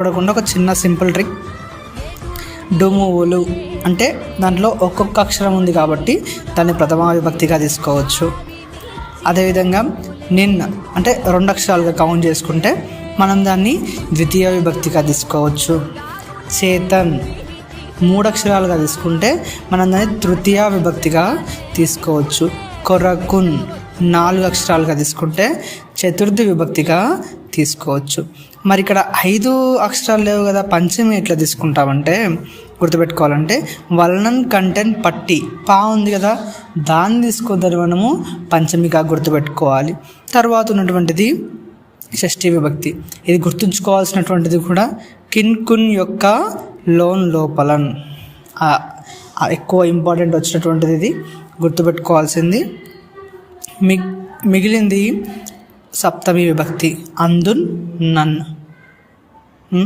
చూడకుండా ఒక చిన్న సింపుల్ ట్రిక్. డుమువులు అంటే దాంట్లో ఒక్కొక్క అక్షరం ఉంది కాబట్టి దాన్ని ప్రథమ విభక్తిగా తీసుకోవచ్చు. అదేవిధంగా నిన్న అంటే 2 అక్షరాలుగా కౌంట్ చేసుకుంటే మనం దాన్ని ద్వితీయ విభక్తిగా తీసుకోవచ్చు. చేతన్ 3 అక్షరాలుగా తీసుకుంటే మనం దాన్ని తృతీయ విభక్తిగా తీసుకోవచ్చు. కొరకున్ 4 అక్షరాలుగా తీసుకుంటే చతుర్థి విభక్తిగా తీసుకోవచ్చు. మరి ఇక్కడ 5 అక్షరాలు లేవు కదా, పంచమి ఎట్లా తీసుకుంటామంటే గుర్తుపెట్టుకోవాలంటే వలనన్ కంటెంట్ పట్టి పా ఉంది కదా, దాన్ని తీసుకుందని మనము పంచమిగా గుర్తుపెట్టుకోవాలి. తర్వాత ఉన్నటువంటిది షష్ఠీ విభక్తి. ఇది గుర్తుంచుకోవాల్సినటువంటిది కూడా కిన్ కున్ యొక్క లోన్ లోపలన్ ఎక్కువ ఇంపార్టెంట్ వచ్చినటువంటిది, ఇది గుర్తుపెట్టుకోవాల్సింది. మిగిలింది సప్తమి విభక్తి అందున్ నన్.